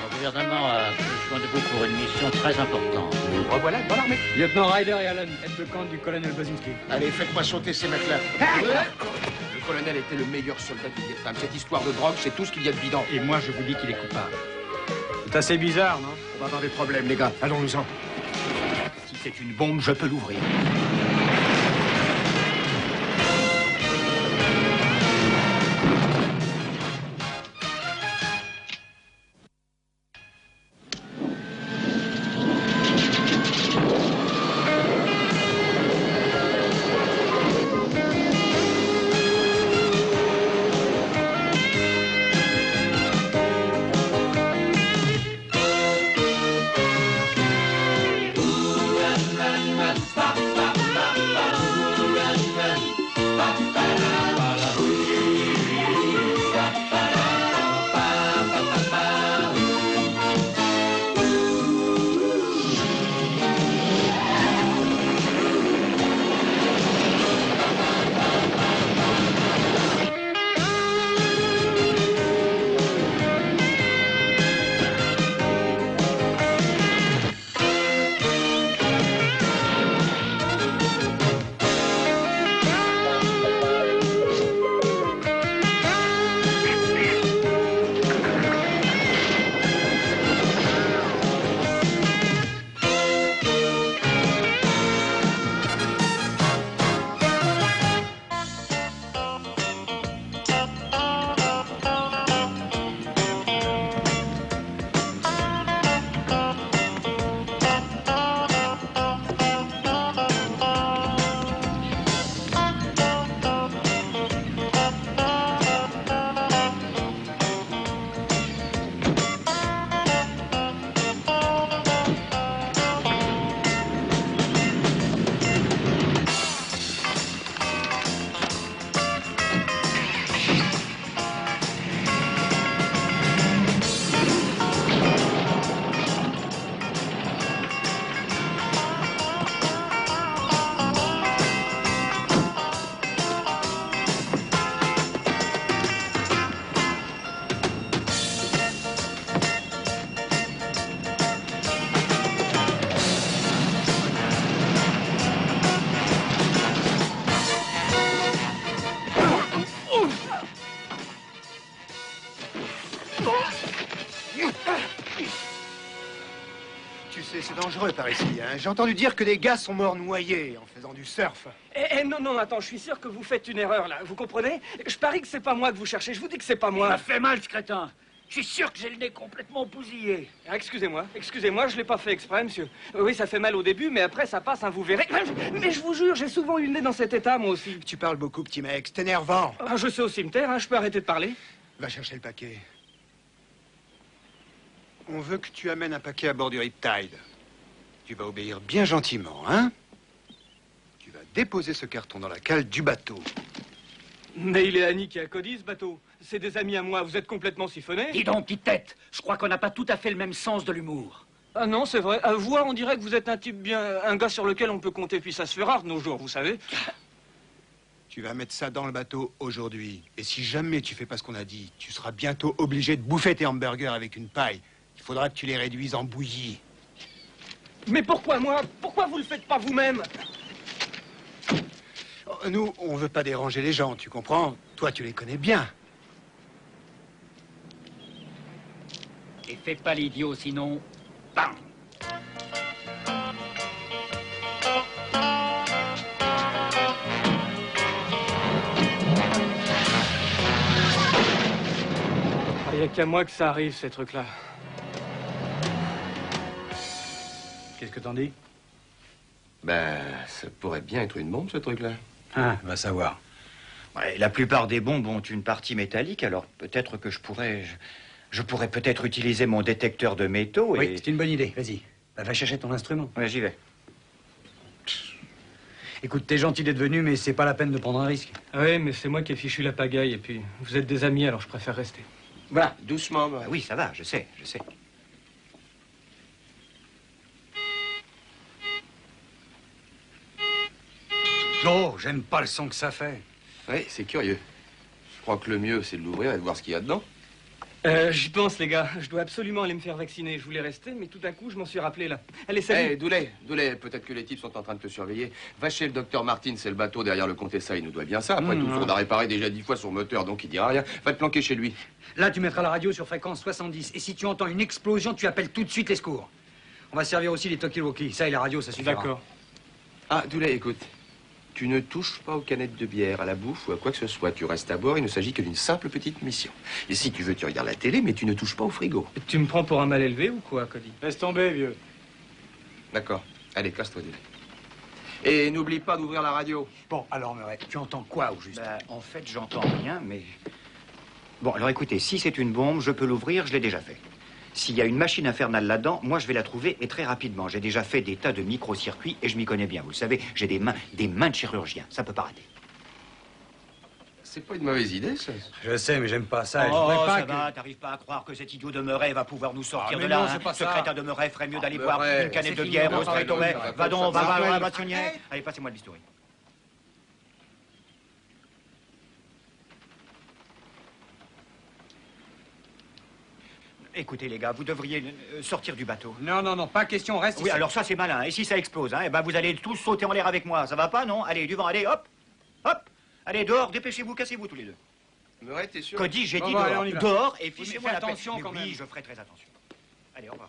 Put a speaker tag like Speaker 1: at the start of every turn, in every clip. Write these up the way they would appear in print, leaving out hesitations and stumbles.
Speaker 1: Le gouvernement a besoin de vous pour une mission très importante.
Speaker 2: Nous revoilà dans l'armée.
Speaker 3: Lieutenant Ryder et Allen, aide de camp du colonel Bozinski.
Speaker 2: Allez, faites-moi sauter ces mecs-là. Le colonel était le meilleur soldat du Vietnam. Cette histoire de drogue, c'est tout ce qu'il y a de bidon.
Speaker 3: Et moi, je vous dis qu'il est coupable. C'est assez bizarre, non?
Speaker 2: On va avoir des problèmes, les gars. Allons-nous-en. Si c'est une bombe, je peux l'ouvrir.
Speaker 4: Tu sais, c'est dangereux par ici, hein. J'ai entendu dire que des gars sont morts noyés en faisant du surf.
Speaker 5: Non, attends, je suis sûr que vous faites une erreur, là. Vous comprenez? Je parie que c'est pas moi que vous cherchez. Je vous dis que c'est pas moi.
Speaker 1: Ça fait mal, ce crétin. Je suis sûr que j'ai le nez complètement bousillé.
Speaker 5: Ah, excusez-moi, je l'ai pas fait exprès, monsieur. Oui, ça fait mal au début, mais après, ça passe, hein, vous verrez. Mais je vous jure, j'ai souvent eu le nez dans cet état, moi aussi.
Speaker 4: Tu parles beaucoup, petit mec. C'est énervant.
Speaker 5: Ah, je suis au cimetière, hein, je peux arrêter de parler?
Speaker 4: Va chercher le paquet. On veut que tu amènes un paquet à bord du Riptide. Tu vas obéir bien gentiment, hein? Tu vas déposer ce carton dans la cale du bateau.
Speaker 5: Mais il est Annie qui a codé ce bateau. C'est des amis à moi, vous êtes complètement siphonnés.
Speaker 1: Dis donc, petite tête, je crois qu'on n'a pas tout à fait le même sens de l'humour.
Speaker 5: Ah non, c'est vrai. À voir, on dirait que vous êtes un type bien... un gars sur lequel on peut compter, puis ça se fait rare de nos jours, vous savez.
Speaker 4: Tu vas mettre ça dans le bateau aujourd'hui. Et si jamais tu fais pas ce qu'on a dit, tu seras bientôt obligé de bouffer tes hamburgers avec une paille. Il faudra que tu les réduises en bouillie.
Speaker 5: Mais pourquoi moi? Pourquoi vous le faites pas vous-même?
Speaker 4: Nous, on veut pas déranger les gens, tu comprends? Toi, tu les connais bien.
Speaker 1: Et fais pas l'idiot, sinon... Bam!
Speaker 5: Il n'y a qu'à moi que ça arrive, ces trucs-là.
Speaker 3: Qu'est-ce que t'en dis?
Speaker 2: Ben, ça pourrait bien être une bombe, ce truc-là.
Speaker 3: Ah, va savoir.
Speaker 6: Ouais, la plupart des bombes ont une partie métallique, alors peut-être que je pourrais peut-être utiliser mon détecteur de métaux et...
Speaker 3: Oui, c'est une bonne idée, vas-y. Bah, va chercher ton instrument.
Speaker 6: Ouais, j'y vais.
Speaker 3: Écoute, t'es gentil d'être venu, mais c'est pas la peine de prendre un risque.
Speaker 5: Oui, mais c'est moi qui ai fichu la pagaille, et puis vous êtes des amis, alors je préfère rester.
Speaker 6: Voilà.
Speaker 2: Doucement, bah.
Speaker 6: Ah oui, ça va, je sais.
Speaker 3: Oh, j'aime pas le son que ça fait.
Speaker 2: Oui, c'est curieux. Je crois que le mieux, c'est de l'ouvrir et de voir ce qu'il y a dedans.
Speaker 5: J'y pense, les gars. Je dois absolument aller me faire vacciner. Je voulais rester, mais tout à coup, je m'en suis rappelé, là. Allez, salut.
Speaker 2: Hé, Doulet, peut-être que les types sont en train de te surveiller. Va chez le docteur Martin, c'est le bateau derrière le Contessa, il nous doit bien ça. Après tout, on a réparé déjà 10 fois son moteur, donc il dira rien. Va te planquer chez lui.
Speaker 3: Là, tu mettras la radio sur fréquence 70. Et si tu entends une explosion, tu appelles tout de suite les secours. On va servir aussi les talkie-walkie. Ça et la radio, ça suffira.
Speaker 5: D'accord.
Speaker 2: Ah, Doulet, écoute. Tu ne touches pas aux canettes de bière, à la bouffe ou à quoi que ce soit. Tu restes à bord, il ne s'agit que d'une simple petite mission. Et si tu veux, tu regardes la télé, mais tu ne touches pas au frigo.
Speaker 5: Tu me prends pour un mal élevé ou quoi, Cody?
Speaker 3: Laisse tomber, vieux.
Speaker 2: D'accord. Allez, casse-toi, Doulet. Et n'oublie pas d'ouvrir la radio.
Speaker 3: Bon, alors, Murray, tu entends quoi, au juste?
Speaker 6: Ben, en fait, j'entends rien, mais... Bon, alors écoutez, si c'est une bombe, je peux l'ouvrir, je l'ai déjà fait. S'il y a une machine infernale là-dedans, moi, je vais la trouver, et très rapidement. J'ai déjà fait des tas de micro-circuits, et je m'y connais bien. Vous le savez, j'ai des mains de chirurgien. Ça peut pas rater.
Speaker 2: C'est pas une mauvaise idée, ça.
Speaker 3: Je sais, mais j'aime pas ça. Et je
Speaker 6: Oh,
Speaker 3: voudrais pas
Speaker 6: ça
Speaker 3: que...
Speaker 6: va, t'arrives pas à croire que cet idiot de Murray va pouvoir nous sortir
Speaker 3: mais
Speaker 6: de là,
Speaker 3: non,
Speaker 6: hein.
Speaker 3: c'est pas
Speaker 6: Ce
Speaker 3: ça.
Speaker 6: crétin de Murray ferait mieux d'aller
Speaker 2: Murray,
Speaker 6: boire une canette
Speaker 3: c'est
Speaker 6: de
Speaker 3: fini,
Speaker 6: bière
Speaker 3: non,
Speaker 6: au straight away.
Speaker 2: ça va
Speaker 6: Va donc,
Speaker 2: pas,
Speaker 6: va,
Speaker 2: ça
Speaker 6: bâtonnière. Allez, passez-moi le bistouri. Écoutez, les gars, vous devriez sortir du bateau.
Speaker 3: Non, pas question, reste
Speaker 6: Oui,
Speaker 3: ici.
Speaker 6: alors ça, c'est malin. Et si ça explose, hein, eh ben, vous allez tous sauter en l'air avec moi. Ça va pas, non? Allez, du vent, allez, hop, hop. Allez, dehors, dépêchez-vous, cassez-vous tous les deux.
Speaker 2: Murray, t'es sûr?
Speaker 6: Cody, j'ai dit
Speaker 3: bon, allez,
Speaker 6: dehors.
Speaker 3: on y va.
Speaker 6: Dehors, et
Speaker 3: Oui, mais
Speaker 6: fichez-moi
Speaker 3: fais
Speaker 6: la paix.
Speaker 3: attention,
Speaker 6: Mais
Speaker 3: quand même.
Speaker 6: oui, je ferai très attention. Allez, au revoir.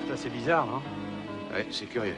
Speaker 3: Ça, c'est bizarre, non?
Speaker 2: Ouais, c'est curieux.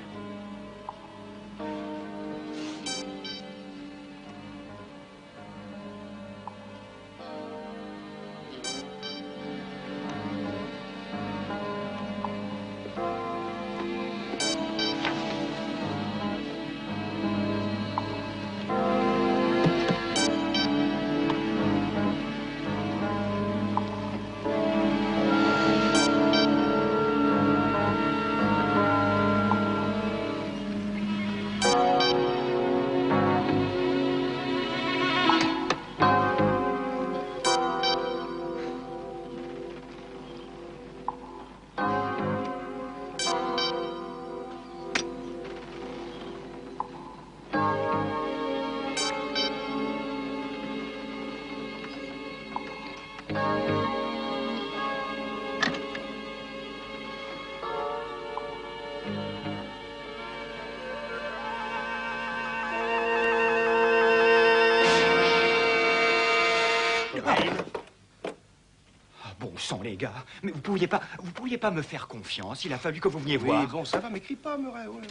Speaker 6: Bon sang, les gars, mais vous pourriez pas me faire confiance. Il a fallu que vous veniez
Speaker 2: Oui,
Speaker 6: voir.
Speaker 2: bon, ça va, m'écris pas, Murray, ouais.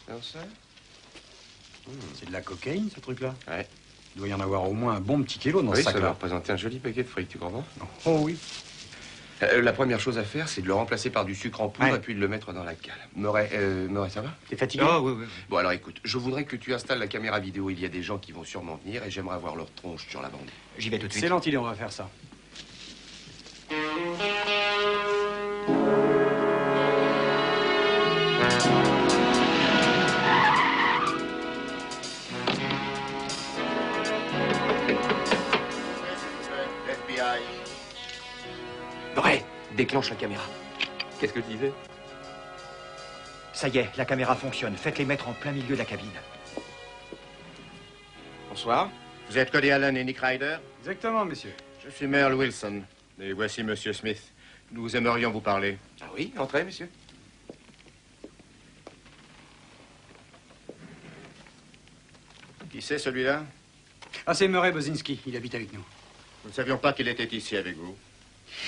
Speaker 2: Alors ça?
Speaker 3: C'est de la cocaïne, ce truc-là?
Speaker 2: Ouais.
Speaker 3: Il doit y en avoir au moins un bon petit kilo dans
Speaker 2: Oui,
Speaker 3: ce
Speaker 2: ça va
Speaker 3: sac-là.
Speaker 2: représenter un joli paquet de fric, tu comprends?
Speaker 3: Oh oui.
Speaker 2: La première chose à faire, c'est de le remplacer par du sucre en poudre
Speaker 3: Ouais.
Speaker 2: et puis de le mettre dans la cale. Murray, ça va?
Speaker 3: T'es fatigué?
Speaker 6: Oh, oui.
Speaker 2: Bon, alors écoute, je voudrais que tu installes la caméra vidéo. Il y a des gens qui vont sûrement venir et j'aimerais voir leur tronche sur la bande.
Speaker 6: J'y vais tout de suite.
Speaker 3: Excellente idée, on va faire ça.
Speaker 4: FBI.
Speaker 2: Murray, déclenche la caméra. Qu'est-ce que tu disais?
Speaker 6: Ça y est, la caméra fonctionne. Faites-les mettre en plein milieu de la cabine.
Speaker 2: Bonsoir.
Speaker 7: Vous êtes Cody Allen et Nick Ryder?
Speaker 3: Exactement, monsieur.
Speaker 7: Je suis Merle Wilson. Et voici Monsieur Smith. Nous aimerions vous parler.
Speaker 2: Ah oui, entrez, monsieur.
Speaker 7: Qui c'est celui-là?
Speaker 3: Ah, c'est Murray Bozinski. Il habite avec nous.
Speaker 7: Nous ne savions pas qu'il était ici avec vous.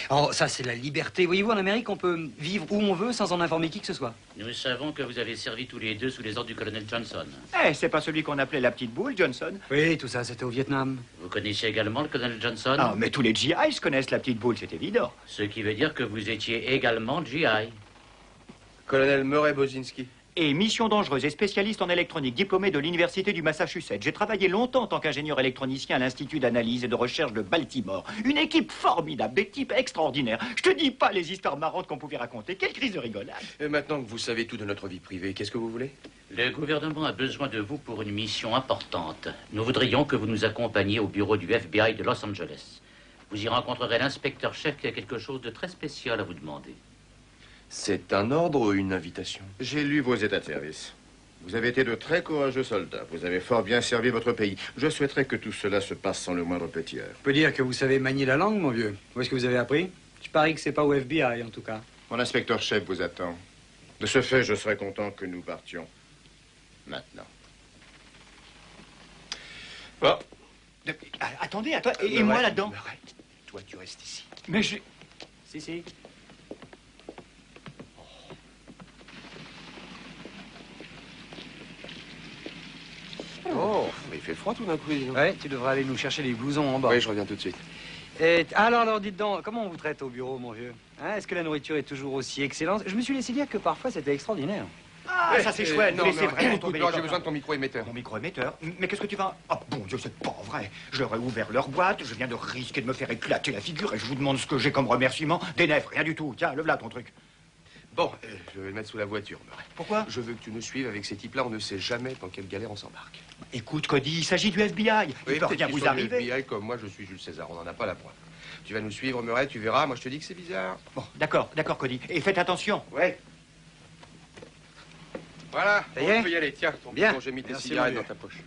Speaker 8: Oh, ça, c'est la liberté. Voyez-vous, en Amérique, on peut vivre où on veut sans en informer qui que ce soit.
Speaker 1: Nous savons que vous avez servi tous les deux sous les ordres du colonel Johnson.
Speaker 6: Eh, c'est pas celui qu'on appelait la petite boule, Johnson?
Speaker 3: Oui, tout ça, c'était au Vietnam.
Speaker 1: Vous connaissez également le colonel Johnson?
Speaker 6: Ah, mais tous les GIs connaissent la petite boule, c'est évident.
Speaker 1: Ce qui veut dire que vous étiez également GI.
Speaker 2: Colonel Murray Bozinski.
Speaker 6: Et mission dangereuse et spécialiste en électronique, diplômé de l'Université du Massachusetts. J'ai travaillé longtemps en tant qu'ingénieur électronicien à l'Institut d'analyse et de recherche de Baltimore. Une équipe formidable, des types extraordinaires. Je te dis pas les histoires marrantes qu'on pouvait raconter. Quelle crise de rigolade.
Speaker 2: Et maintenant que vous savez tout de notre vie privée, qu'est-ce que vous voulez?
Speaker 1: Le gouvernement a besoin de vous pour une mission importante. Nous voudrions que vous nous accompagniez au bureau du FBI de Los Angeles. Vous y rencontrerez l'inspecteur-chef qui a quelque chose de très spécial à vous demander.
Speaker 2: C'est un ordre ou une invitation?
Speaker 7: J'ai lu vos états de service. Vous avez été de très courageux soldats. Vous avez fort bien servi votre pays. Je souhaiterais que tout cela se passe sans le moindre petit heurt.
Speaker 3: On peut dire que vous savez manier la langue, mon vieux. Où est-ce que vous avez appris? Je parie que c'est pas au FBI, en tout cas.
Speaker 7: Mon inspecteur-chef vous attend. De ce fait, je serais content que nous partions maintenant. Bon.
Speaker 6: Attendez, et moi là-dedans?
Speaker 2: Toi, tu restes ici.
Speaker 6: Mais je...
Speaker 3: Si.
Speaker 2: Oh, mais il fait froid tout d'un coup. dis donc.
Speaker 3: Ouais, tu devrais aller nous chercher les blousons en bas.
Speaker 2: Oui, je reviens tout de suite.
Speaker 3: Alors, dites donc, comment on vous traite au bureau, mon vieux? Hein, est-ce que la nourriture est toujours aussi excellente? Je me suis laissé dire que parfois c'était extraordinaire.
Speaker 6: Ah, ça c'est chouette.
Speaker 2: Non,
Speaker 6: Vous laissez
Speaker 2: mais
Speaker 6: vraiment
Speaker 2: écoute,
Speaker 6: tomber
Speaker 2: non,
Speaker 6: les
Speaker 2: j'ai
Speaker 6: copains.
Speaker 2: besoin de ton micro-émetteur.
Speaker 6: Mon micro-émetteur? Mais qu'est-ce que tu vas... Oh, bon Dieu, c'est pas vrai. Je leur ai ouvert leur boîte, je viens de risquer de me faire éclater la figure et je vous demande ce que j'ai comme remerciement. Des nefs, rien du tout. Tiens, lève-la ton truc.
Speaker 2: Bon, je vais le mettre sous la voiture, Murray.
Speaker 6: Pourquoi?
Speaker 2: Je veux que tu nous suives avec ces types-là. On ne sait jamais dans quelle galère on s'embarque.
Speaker 6: Écoute, Cody, il s'agit du FBI. Il peut rien vous arriver.
Speaker 2: FBI, comme moi, je suis Jules César. On n'en a pas la preuve. Tu vas nous suivre, Murray, tu verras. Moi, je te dis que c'est bizarre.
Speaker 6: Bon, d'accord, Cody. Et faites attention.
Speaker 2: Ouais. Voilà,
Speaker 3: Ça y est?
Speaker 2: on peut y aller. Tiens, ton
Speaker 3: Bien.
Speaker 2: bouton, j'ai mis tes
Speaker 3: Merci,
Speaker 2: cigarettes
Speaker 3: mon
Speaker 2: dans ta poche.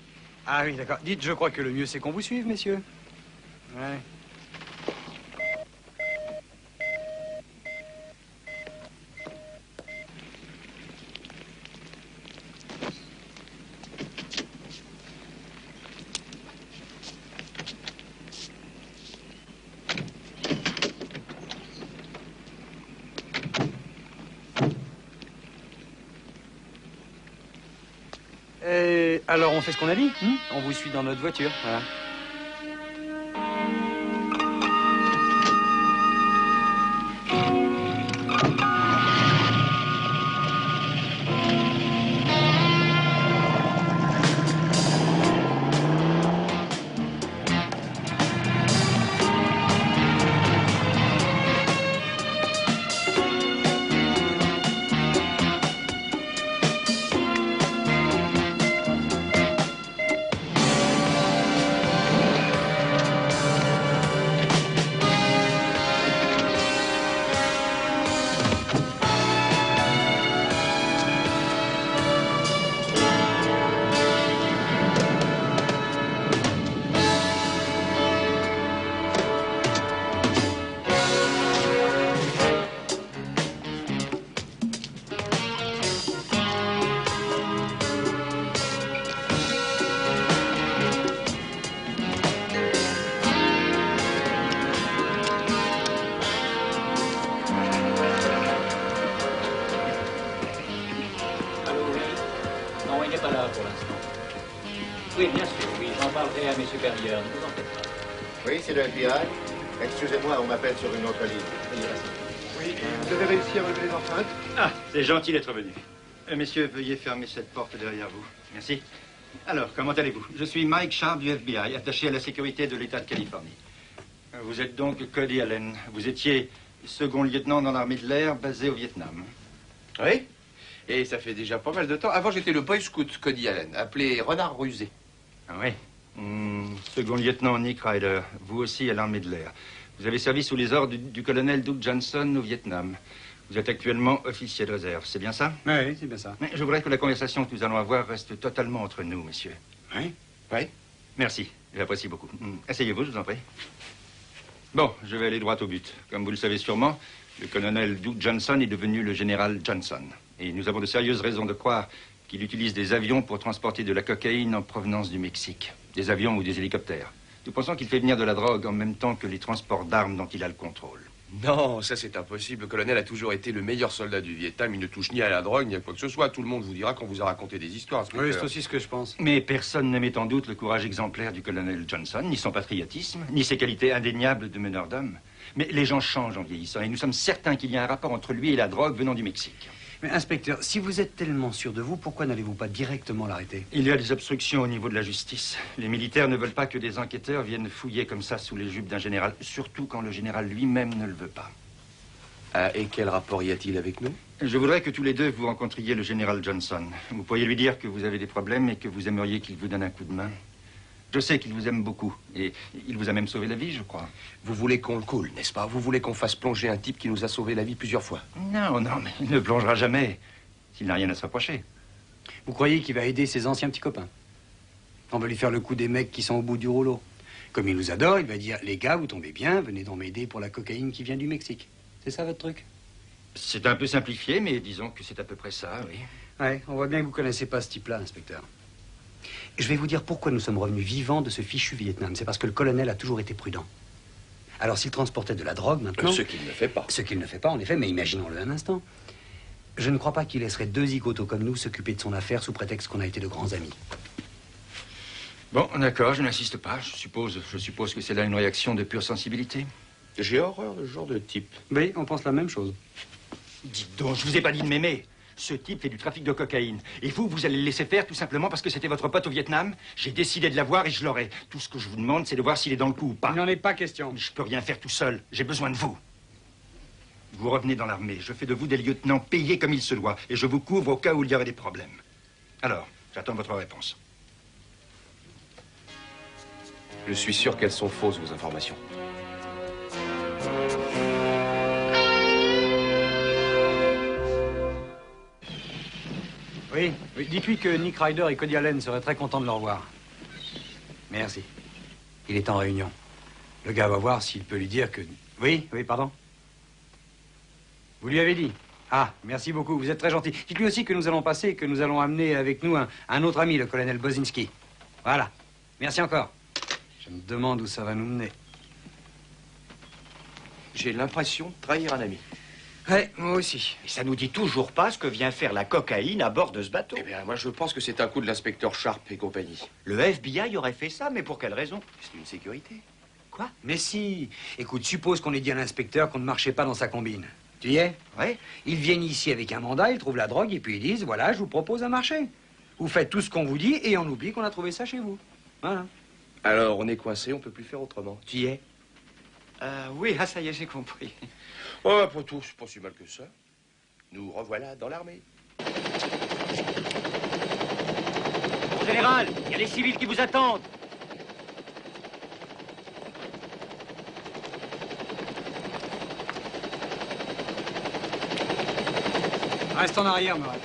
Speaker 3: Ah oui, d'accord. Dites, je crois que le mieux c'est qu'on vous suive, messieurs. Ouais. Alors on fait ce qu'on a dit, hein? On vous suit dans notre voiture, voilà.
Speaker 1: Oui, bien sûr, oui, j'en parlerai à mes supérieurs, ne vous en faites pas.
Speaker 7: Oui, c'est le FBI. Excusez-moi, on m'appelle sur une autre ligne.
Speaker 4: Oui, vous avez réussi à relever les empreintes?
Speaker 9: Ah, c'est gentil d'être venu. Messieurs, veuillez fermer cette porte derrière vous. Merci. Alors, comment allez-vous? Je suis Mike Sharp du FBI, attaché à la sécurité de l'État de Californie. Vous êtes donc Cody Allen. Vous étiez second lieutenant dans l'armée de l'air basé au Vietnam.
Speaker 2: Oui. Et ça fait déjà pas mal de temps. Avant, j'étais le Boy Scout Cody Allen, appelé Renard Rusé.
Speaker 9: Ah oui. Second lieutenant Nick Ryder, vous aussi à l'armée de l'air. Vous avez servi sous les ordres du colonel Doug Johnson au Vietnam. Vous êtes actuellement officier de réserve, c'est bien ça?
Speaker 3: Oui, c'est bien ça.
Speaker 9: Mais je voudrais que la conversation que nous allons avoir reste totalement entre nous, messieurs.
Speaker 3: Oui.
Speaker 2: Oui.
Speaker 9: Merci, j'apprécie beaucoup. Asseyez-vous, je vous en prie. Bon, je vais aller droit au but. Comme vous le savez sûrement, le colonel Doug Johnson est devenu le général Johnson. Et nous avons de sérieuses raisons de croire qu'il utilise des avions pour transporter de la cocaïne en provenance du Mexique. Des avions ou des hélicoptères. Nous pensons qu'il fait venir de la drogue en même temps que les transports d'armes dont il a le contrôle.
Speaker 2: Non, ça c'est impossible. Le colonel a toujours été le meilleur soldat du Vietnam. Il ne touche ni à la drogue, ni à quoi que ce soit. Tout le monde vous dira qu'on vous a raconté des histoires.
Speaker 3: Oui, c'est aussi ce que je pense.
Speaker 9: Mais personne ne met en doute le courage exemplaire du colonel Johnson, ni son patriotisme, ni ses qualités indéniables de meneur d'hommes. Mais les gens changent en vieillissant et nous sommes certains qu'il y a un rapport entre lui et la drogue venant du Mexique.
Speaker 3: Mais inspecteur, si vous êtes tellement sûr de vous, pourquoi n'allez-vous pas directement l'arrêter?
Speaker 9: Il y a des obstructions au niveau de la justice. Les militaires ne veulent pas que des enquêteurs viennent fouiller comme ça sous les jupes d'un général, surtout quand le général lui-même ne le veut pas.
Speaker 2: Ah, et quel rapport y a-t-il avec nous?
Speaker 9: Je voudrais que tous les deux vous rencontriez le général Johnson. Vous pourriez lui dire que vous avez des problèmes et que vous aimeriez qu'il vous donne un coup de main. Je sais qu'il vous aime beaucoup et il vous a même sauvé la vie, je crois.
Speaker 2: Vous voulez qu'on le coule, n'est-ce pas? Vous voulez qu'on fasse plonger un type qui nous a sauvé la vie plusieurs fois?
Speaker 9: Non, non, mais il ne plongera jamais s'il n'a rien à se reprocher.
Speaker 3: Vous croyez qu'il va aider ses anciens petits copains? On va lui faire le coup des mecs qui sont au bout du rouleau. Comme il nous adore, il va dire, les gars, vous tombez bien, venez donc m'aider pour la cocaïne qui vient du Mexique. C'est ça votre truc?
Speaker 9: C'est un peu simplifié, mais disons que c'est à peu près ça, oui.
Speaker 3: Ouais, on voit bien que vous connaissez pas ce type-là, inspecteur. Je vais vous dire pourquoi nous sommes revenus vivants de ce fichu Vietnam. C'est parce que le colonel a toujours été prudent. Alors s'il transportait de la drogue maintenant...
Speaker 2: Ce qu'il ne fait pas.
Speaker 3: Ce qu'il ne fait pas, en effet, mais imaginons-le un instant. Je ne crois pas qu'il laisserait deux zigotos comme nous s'occuper de son affaire sous prétexte qu'on a été de grands amis.
Speaker 9: Bon, d'accord, je n'insiste pas. Je suppose que c'est là une réaction de pure sensibilité.
Speaker 2: J'ai horreur de ce genre de type.
Speaker 3: Oui, on pense la même chose.
Speaker 9: Dites donc, je vous ai pas dit de m'aimer. Ce type fait du trafic de cocaïne. Et vous allez le laisser faire tout simplement parce que c'était votre pote au Vietnam? J'ai décidé de l'avoir et je l'aurai. Tout ce que je vous demande, c'est de voir s'il est dans le coup ou pas.
Speaker 3: Il n'en est pas question.
Speaker 9: Je peux rien faire tout seul. J'ai besoin de vous. Vous revenez dans l'armée. Je fais de vous des lieutenants payés comme il se doit. Et je vous couvre au cas où il y aurait des problèmes. Alors, j'attends votre réponse.
Speaker 2: Je suis sûr qu'elles sont fausses, vos informations.
Speaker 3: Oui, dites-lui que Nick Ryder et Cody Allen seraient très contents de le revoir. Merci. Il est en réunion. Le gars va voir s'il peut lui dire que... Oui, pardon. Vous lui avez dit? Ah, merci beaucoup, vous êtes très gentil. Dites-lui aussi que nous allons passer et que nous allons amener avec nous un autre ami, le colonel Bozinski. Voilà. Merci encore. Je me demande où ça va nous mener.
Speaker 2: J'ai l'impression de trahir un ami.
Speaker 3: Ouais, moi aussi.
Speaker 6: Et ça nous dit toujours pas ce que vient faire la cocaïne à bord de ce bateau.
Speaker 2: Eh bien, moi, je pense que c'est un coup de l'inspecteur Sharp et compagnie.
Speaker 6: Le FBI aurait fait ça, mais pour quelle raison?
Speaker 2: C'est une sécurité.
Speaker 3: Quoi? Mais si. Écoute, suppose qu'on ait dit à l'inspecteur qu'on ne marchait pas dans sa combine. Tu y es?
Speaker 6: Ouais.
Speaker 3: Ils viennent ici avec un mandat, ils trouvent la drogue et puis ils disent, voilà, je vous propose un marché. Vous faites tout ce qu'on vous dit et on oublie qu'on a trouvé ça chez vous. Voilà.
Speaker 2: Alors, on est coincé, on peut plus faire autrement. Tu y es?
Speaker 6: Oui, ça y est, j'ai compris.
Speaker 2: Oh, après tout, c'est pas si mal que ça. Nous revoilà dans l'armée.
Speaker 6: Général, il y a les civils qui vous attendent.
Speaker 3: Reste en arrière, Murat.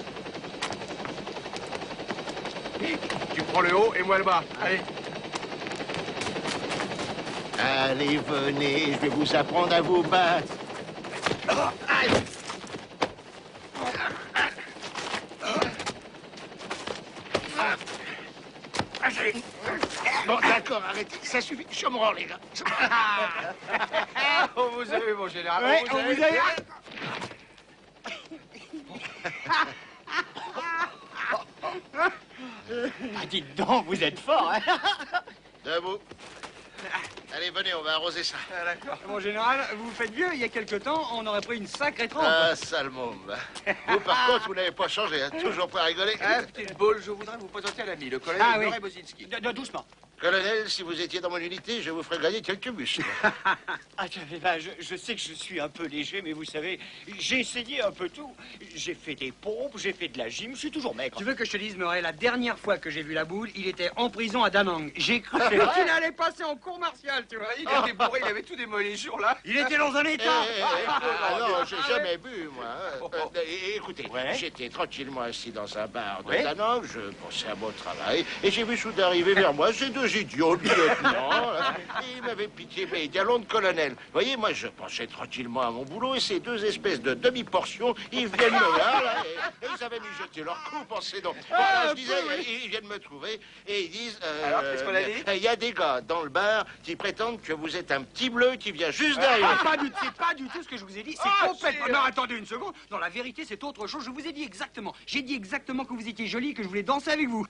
Speaker 2: Tu prends le haut et moi le bas. Allez.
Speaker 10: Allez, venez, je vais vous apprendre à vous battre. Bon, d'accord, arrêtez. Ça suffit. Je me rends, les gars.
Speaker 2: On vous a vu, mon général.
Speaker 10: Ouais, on vous a vu.
Speaker 6: Ah, dites donc, vous êtes fort, hein?
Speaker 10: Debout. Allez, venez, on va arroser ça.
Speaker 3: D'accord. Mon général, vous faites vieux, il y a quelque temps, on aurait pris une sacrée trempe.
Speaker 10: Ah, sale môme. Vous, par contre, vous n'avez pas changé, hein. Toujours pas rigoler.
Speaker 2: Ah, petite boule, je voudrais vous présenter un ami, le colonel
Speaker 3: Ah, oui.
Speaker 2: Noré Bozinski.
Speaker 6: Doucement.
Speaker 10: Colonel, si vous étiez dans mon unité, je vous ferais gagner quelques muscles.
Speaker 6: Je sais que je suis un peu léger, mais vous savez, j'ai essayé un peu tout. J'ai fait des pompes, j'ai fait de la gym, je suis toujours maigre.
Speaker 3: Tu veux que je te dise, Murray, la dernière fois que j'ai vu la boule, il était en prison à Da Nang. J'ai cru qu'il allait passer en cour martiale, tu vois.
Speaker 2: Il était bourré, il avait tout démoli ce jour-là.
Speaker 3: Il était dans un état.
Speaker 10: Non, j'ai jamais bu, moi. Écoutez, j'étais tranquillement assis dans un bar de Da Nang, je pensais à mon travail, et j'ai vu soudain arriver vers moi ces deux idiots de lieutenant. Ils m'avaient pitié, mais galon de colonel. Vous voyez, moi, je pensais tranquillement à mon boulot, et ces deux espèces de demi-portions, ils viennent me voir, là, et ils avaient mijoté leur coup, pensez donc. Je disais, ils viennent me trouver, et ils disent...
Speaker 2: Alors, qu'est-ce qu'on a dit?
Speaker 10: Il y a des gars dans le bar qui prétendent que vous êtes un petit bleu qui vient juste d'arriver.
Speaker 3: C'est pas du tout ce que je vous ai dit. C'est complètement... Non, attendez une seconde. Non, la vérité, c'est autre chose. Je vous ai dit exactement. J'ai dit exactement que vous étiez jolie et que je voulais danser avec vous.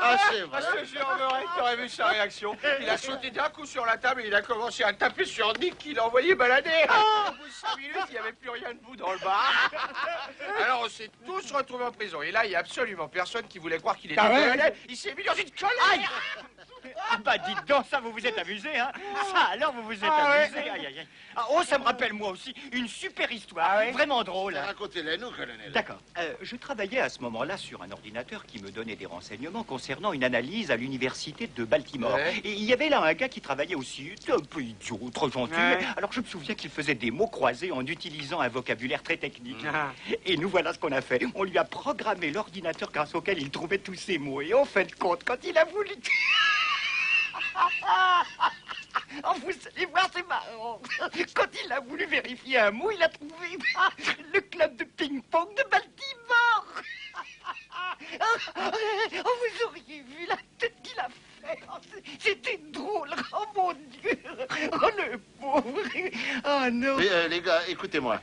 Speaker 10: Ah, c'est vrai.
Speaker 2: Je te jure, Murray, t'aurais vu sa réaction. Il a sauté d'un coup sur la table et il a commencé à taper sur Nick qui l'a envoyé balader. Au bout de 5 minutes, il n'y avait plus rien debout dans le bar. Alors on s'est tous retrouvés en prison. Et là, il n'y a absolument personne qui voulait croire qu'il était colonel. Il s'est mis dans une colère.
Speaker 6: Ah bah dites donc, ça vous vous êtes amusé, hein. Ça alors vous vous êtes amusé. Aïe, aïe, aïe. Ah, oh, ça me rappelle moi aussi une super histoire, vraiment drôle. Hein.
Speaker 10: Racontez-la nous, colonel.
Speaker 6: D'accord. Je travaillais à ce moment-là sur un ordinateur qui me donnait des renseignements concernant une analyse à l'université de Baltimore.
Speaker 2: Ouais.
Speaker 6: Et il y avait là un gars qui travaillait aussi, était un peu idiot, trop gentil.
Speaker 2: Ouais.
Speaker 6: Alors je me souviens qu'il faisait des mots croisés en utilisant un vocabulaire très technique. Et nous voilà ce qu'on a fait. On lui a programmé l'ordinateur grâce auquel il trouvait tous ces mots. Et en fin de compte, quand il a voulu... Oh, vous allez voir, c'est marrant. Quand il a voulu vérifier un mot, il a trouvé le club de ping-pong de Baltimore. Oh, vous auriez vu la tête qu'il a fait. Oh, c'était drôle. Oh, mon Dieu. Oh, le pauvre. Oh, non.
Speaker 10: Mais les gars, écoutez-moi.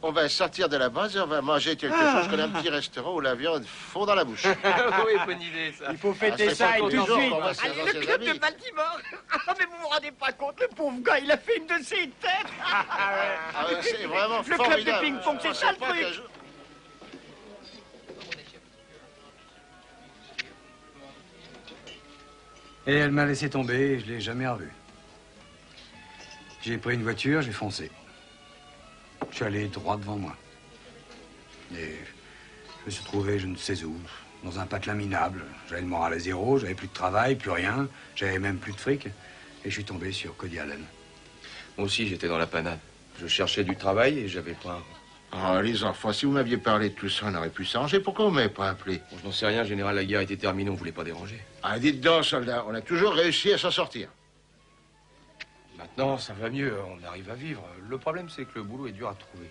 Speaker 10: On va sortir de la base et on va manger quelque chose comme un petit restaurant où la viande fond dans la bouche.
Speaker 2: Oui, bonne idée, ça.
Speaker 3: Il faut fêter
Speaker 10: c'est
Speaker 3: ça
Speaker 10: pas
Speaker 3: et
Speaker 10: pour
Speaker 3: tout de
Speaker 10: toujours,
Speaker 3: suite.
Speaker 10: on va se
Speaker 6: Allez,
Speaker 10: dans
Speaker 6: le
Speaker 10: ses
Speaker 6: club de
Speaker 10: amis.
Speaker 6: Baltimore. Ah, mais vous vous rendez pas compte, le pauvre gars, il a fait une de ses têtes.
Speaker 10: Ah ouais, c'est vraiment
Speaker 6: Le club
Speaker 10: formidable.
Speaker 6: de ping-pong, c'est ça le
Speaker 10: Pas
Speaker 6: truc.
Speaker 10: qu'un jour-
Speaker 3: Et elle m'a laissé tomber et je l'ai jamais revue. J'ai pris une voiture, j'ai foncé. Je suis allé droit devant moi. Et je me suis trouvé je ne sais où, dans un patelin minable. J'avais le moral à zéro, j'avais plus de travail, plus rien, j'avais même plus de fric. Et je suis tombé sur Cody Allen.
Speaker 2: Moi aussi, j'étais dans la panade. Je cherchais du travail et j'avais pas...
Speaker 10: Oh, les enfants, si vous m'aviez parlé de tout ça, on aurait pu s'arranger. Pourquoi vous m'avez pas appelé?
Speaker 2: Bon, je n'en sais rien, général, la guerre était terminée, on voulait pas déranger.
Speaker 10: Ah, dites donc, soldat, on a toujours réussi à s'en sortir.
Speaker 2: Maintenant, ça va mieux, on arrive à vivre. Le problème, c'est que le boulot est dur à trouver.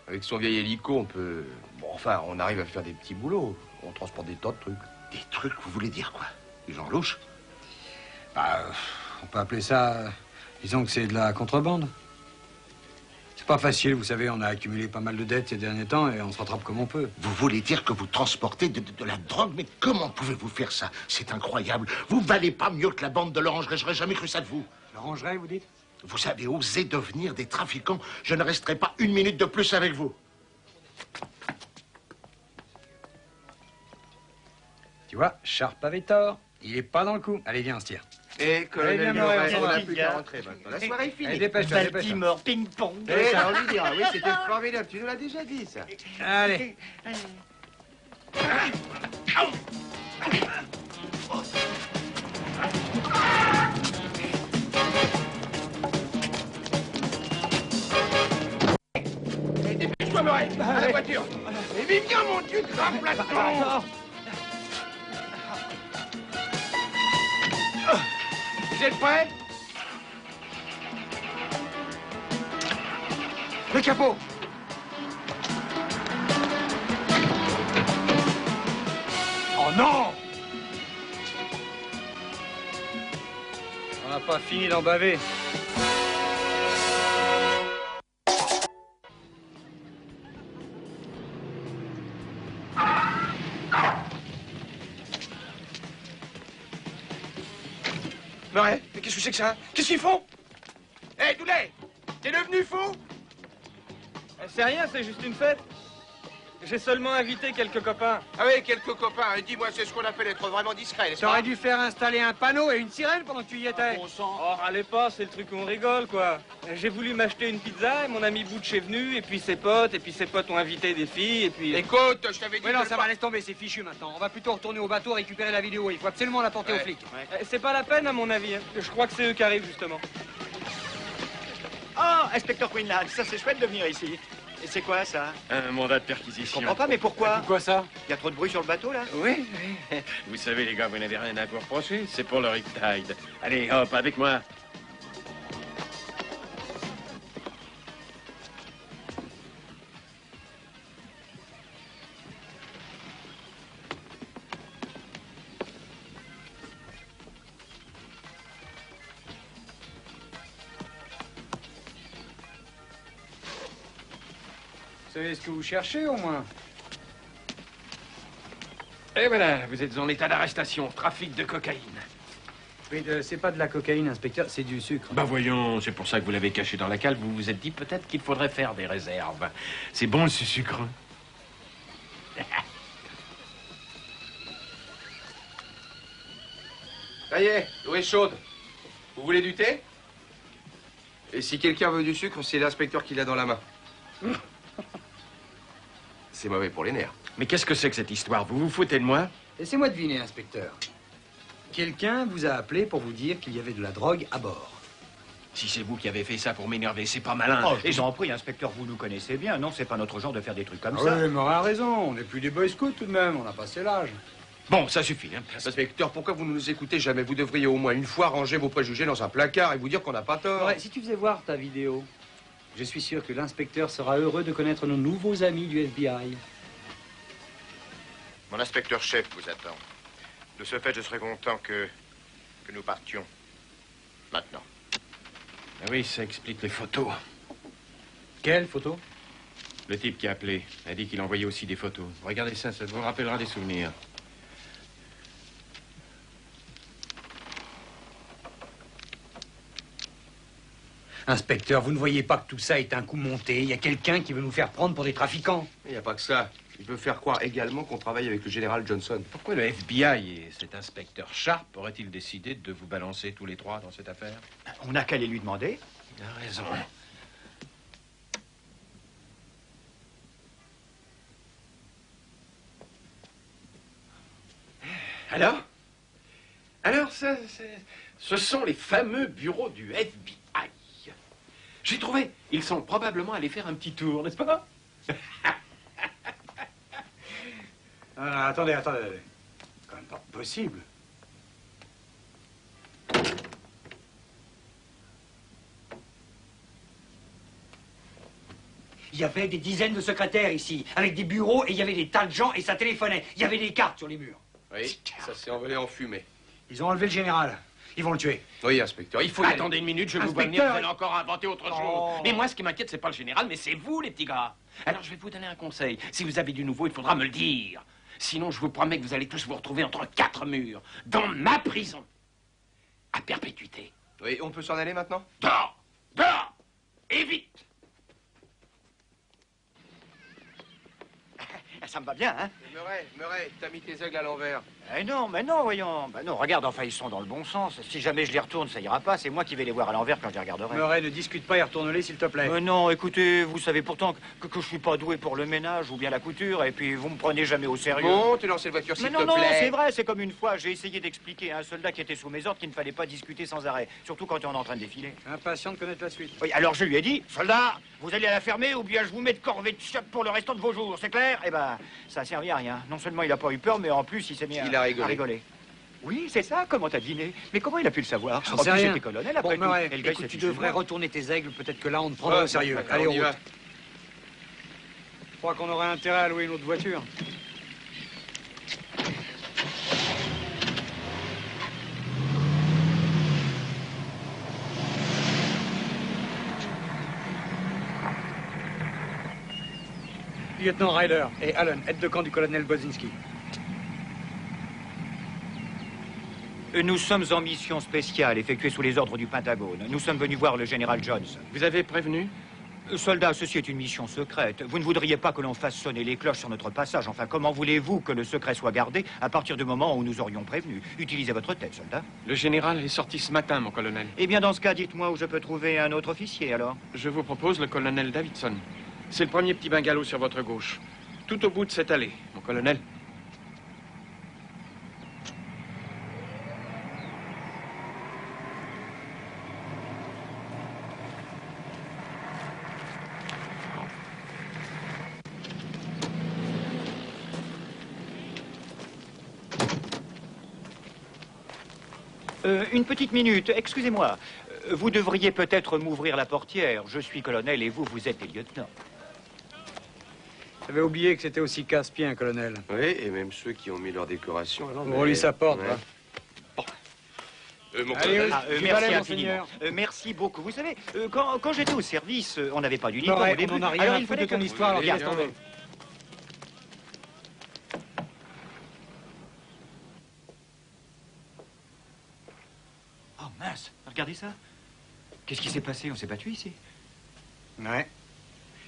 Speaker 2: Avec son vieil hélico, on peut... Bon, enfin, on arrive à faire des petits boulots. On transporte des tas de trucs.
Speaker 10: Des trucs, vous voulez dire quoi? Des gens louches?
Speaker 3: Bah, on peut appeler ça... disons que c'est de la contrebande. C'est pas facile, vous savez, on a accumulé pas mal de dettes ces derniers temps et on se rattrape comme on peut.
Speaker 10: Vous voulez dire que vous transportez de la drogue? Mais comment pouvez-vous faire ça? C'est incroyable. Vous valez pas mieux que la bande de l'Orangerie. J'aurais jamais cru ça de vous.
Speaker 3: L'Orangerie, vous dites?
Speaker 10: Vous avez osé devenir des trafiquants. Je ne resterai pas une minute de plus avec vous.
Speaker 3: Tu vois, Sharp avait tort. Il est pas dans le coup. Allez, viens, on se tire.
Speaker 2: Et colonel
Speaker 3: Allez, viens,
Speaker 2: Murray,
Speaker 3: Murray,
Speaker 2: on n'a
Speaker 6: petit
Speaker 2: plus
Speaker 6: gars.
Speaker 2: qu'à rentrer maintenant. La soirée est finie.
Speaker 3: Allez, dépêche-toi, dépêche-toi.
Speaker 6: Baltimore, ping-pong.
Speaker 2: Eh, ça, on lui dira, oui, c'était formidable. Tu nous l'as déjà dit, ça.
Speaker 3: Allez.
Speaker 2: Dépêche-toi, Murray, à la voiture. Et viens, bien, mon Dieu, grimpe là-dedans. Vous êtes prêts? Le capot.
Speaker 3: Oh non! On n'a pas fini d'en baver.
Speaker 2: Murray, mais qu'est-ce que c'est que ça? Qu'est-ce qu'ils font? Hé, Doulet, t'es devenu fou?
Speaker 5: C'est rien, c'est juste une fête. J'ai seulement invité quelques copains.
Speaker 2: Ah oui, quelques copains. Et dis-moi, c'est ce qu'on appelle être vraiment discret, n'est-ce pas?
Speaker 3: T'aurais dû faire installer un panneau et une sirène pendant que tu y étais.
Speaker 5: Oh, râlez pas, c'est le truc où on rigole, quoi. J'ai voulu m'acheter une pizza et mon ami Butch est venu, et puis ses potes ont invité des filles, et puis...
Speaker 2: Écoute, je t'avais dit...
Speaker 3: Oui, non,
Speaker 2: de
Speaker 3: ça
Speaker 2: le
Speaker 3: va, laisse tomber, c'est fichu maintenant. On va plutôt retourner au bateau récupérer la vidéo. Il faut absolument la porter aux flics.
Speaker 5: C'est pas la peine, à mon avis. Hein. Je crois que c'est eux qui arrivent, justement.
Speaker 6: Oh, inspecteur Quinlan, ça c'est chouette de venir ici. Et c'est quoi ça?
Speaker 11: Un mandat de
Speaker 6: Je
Speaker 11: perquisition.
Speaker 6: comprends pas, mais pourquoi?
Speaker 3: Pourquoi ça?
Speaker 6: Il y a trop de bruit sur le bateau là?
Speaker 11: Oui, oui. Vous savez, les gars, vous n'avez rien à vous reprocher. C'est pour le Riptide. Allez, hop, avec moi.
Speaker 3: Vous savez ce que vous cherchez au moins?
Speaker 11: Et voilà, vous êtes en état d'arrestation, trafic de cocaïne.
Speaker 3: Oui, c'est pas de la cocaïne, inspecteur, c'est du sucre.
Speaker 11: Bah voyons, c'est pour ça que vous l'avez caché dans la cale. Vous vous êtes dit peut-être qu'il faudrait faire des réserves. C'est bon ce sucre.
Speaker 2: Ça y est, l'eau est chaude. Vous voulez du thé? Et si quelqu'un veut du sucre, c'est l'inspecteur qui l'a dans la main. C'est mauvais pour les nerfs.
Speaker 11: Mais qu'est-ce que c'est que cette histoire? Vous vous foutez de moi?
Speaker 3: Laissez-moi deviner, inspecteur. Quelqu'un vous a appelé pour vous dire qu'il y avait de la drogue à bord.
Speaker 11: Si c'est vous qui avez fait ça pour m'énerver, c'est pas malin.
Speaker 6: Oh, je vous en prie, inspecteur, vous nous connaissez bien. Non, c'est pas notre genre de faire des trucs comme
Speaker 3: Ah
Speaker 6: ça.
Speaker 3: oui, Morin a raison. On n'est plus des boy scouts tout de même. On a passé l'âge.
Speaker 11: Bon, ça suffit. Hein.
Speaker 2: Inspecteur, pourquoi vous ne nous écoutez jamais? Vous devriez au moins une fois ranger vos préjugés dans un placard et vous dire qu'on n'a pas tort.
Speaker 3: Ouais, si tu faisais voir ta vidéo, je suis sûr que l'inspecteur sera heureux de connaître nos nouveaux amis du FBI.
Speaker 7: Mon inspecteur-chef vous attend. De ce fait, je serais content que nous partions maintenant.
Speaker 11: Ah oui, ça explique les photos.
Speaker 3: Quelles photos?
Speaker 11: Le type qui a appelé a dit qu'il envoyait aussi des photos. Regardez ça, ça vous rappellera des souvenirs.
Speaker 3: Inspecteur, vous ne voyez pas que tout ça est un coup monté? Il y a quelqu'un qui veut nous faire prendre pour des trafiquants.
Speaker 2: Il n'y a pas que ça. Il peut faire croire également qu'on travaille avec le général Johnson.
Speaker 11: Pourquoi le FBI et cet inspecteur Sharp auraient-ils décidé de vous balancer tous les trois dans cette affaire?
Speaker 6: On n'a qu'à aller lui demander.
Speaker 11: Il a raison. Alors, ce sont les fameux bureaux du FBI. J'ai trouvé. Ils sont probablement allés faire un petit tour, n'est-ce pas?
Speaker 3: Ah, attendez. C'est quand même pas possible. Il y avait des dizaines de secrétaires ici, avec des bureaux, et il y avait des tas de gens, et ça téléphonait. Il y avait des cartes sur les murs.
Speaker 2: Oui, ça s'est envolé en fumée.
Speaker 3: Ils ont enlevé le général. Ils vont le tuer.
Speaker 2: Oui, inspecteur, il faut y aller.
Speaker 11: Attendez une minute, je vous vois venir, vous allez encore inventer autre chose. Mais moi, ce qui m'inquiète, c'est pas le général, mais c'est vous, les petits gars. Alors, je vais vous donner un conseil. Si vous avez du nouveau, il faudra me le dire. Sinon, je vous promets que vous allez tous vous retrouver entre 4 murs, dans ma prison, à perpétuité.
Speaker 2: Oui, on peut s'en aller maintenant?
Speaker 11: Dehors! Dehors! Et vite!
Speaker 6: Ça me va bien, hein?
Speaker 2: Murray, t'as mis tes aigles à l'envers.
Speaker 6: Mais non, voyons. Ben non, regarde, enfin, ils sont dans le bon sens. Si jamais je les retourne, ça ira pas. C'est moi qui vais les voir à l'envers quand je les regarderai.
Speaker 3: Murray, ne discute pas et retourne-les, s'il te plaît.
Speaker 6: Non, écoutez, vous savez pourtant que je suis pas doué pour le ménage ou bien la couture, et puis vous me prenez jamais au sérieux.
Speaker 2: Bon, tu lances cette voiture, s'il te plaît.
Speaker 6: Non, c'est vrai, c'est comme une fois, j'ai essayé d'expliquer à un soldat qui était sous mes ordres qu'il ne fallait pas discuter sans arrêt, surtout quand on est en train de défiler.
Speaker 3: Impatient de connaître la suite.
Speaker 6: Oui, alors je lui ai dit, soldat, vous allez à la fermer ou bien je vous mets de corvée de chiottes pour le restant de vos jours, c'est clair? Eh ben, ça a servi à rien. Non seulement il a pas eu peur, mais en plus il s'est mis
Speaker 2: à
Speaker 6: rigoler. Oui, c'est ça, comment t'as deviné? Mais comment il a pu le savoir?
Speaker 3: J'en sais rien.
Speaker 6: J'étais colonel après
Speaker 3: bon, Murray,
Speaker 6: tout. Et le gars,
Speaker 3: écoute,
Speaker 6: il
Speaker 3: tu
Speaker 6: s'affiche
Speaker 3: devrais
Speaker 6: de moi.
Speaker 3: retourner tes aigles, peut-être que là on te prendra au sérieux. Allez,
Speaker 2: on y va.
Speaker 3: Je crois qu'on aurait intérêt à louer une autre voiture. Lieutenant Ryder et Allen, aide de camp du colonel Bozinski.
Speaker 6: Nous sommes en mission spéciale effectuée sous les ordres du Pentagone. Nous sommes venus voir le général Johnson.
Speaker 11: Vous avez prévenu?
Speaker 6: Soldat, ceci est une mission secrète. Vous ne voudriez pas que l'on fasse sonner les cloches sur notre passage. Enfin, comment voulez-vous que le secret soit gardé à partir du moment où nous aurions prévenu? Utilisez votre tête, soldat.
Speaker 11: Le général est sorti ce matin, mon colonel.
Speaker 6: Eh bien, dans ce cas, dites-moi où je peux trouver un autre officier, alors.
Speaker 11: Je vous propose le colonel Davidson. C'est le premier petit bungalow sur votre gauche. Tout au bout de cette allée, mon colonel.
Speaker 6: Une petite minute, excusez-moi. Vous devriez peut-être m'ouvrir la portière. Je suis colonel et vous, vous êtes lieutenant.
Speaker 3: J'avais oublié que c'était aussi casse-pied, un colonel.
Speaker 2: Oui, et même ceux qui ont mis leur décoration à l'envers.
Speaker 3: On lui sa porte,
Speaker 2: Ouais.
Speaker 3: va.
Speaker 2: Mon
Speaker 3: Allez,
Speaker 2: colonel.
Speaker 3: du
Speaker 6: Merci
Speaker 3: balai,
Speaker 6: infiniment.
Speaker 3: monseigneur.
Speaker 6: Merci beaucoup. Vous savez, quand j'étais au service, on n'avait pas d'uniforme
Speaker 3: Murray,
Speaker 6: au début.
Speaker 3: on n'en a rien
Speaker 6: Alors,
Speaker 3: à
Speaker 6: il
Speaker 3: foutre
Speaker 6: fallait
Speaker 3: de ton
Speaker 6: que...
Speaker 3: histoire, alors
Speaker 6: Regarde,
Speaker 3: laisse tomber.
Speaker 6: mince, regardez ça. Qu'est-ce qui s'est passé? On s'est battu ici?
Speaker 3: Ouais.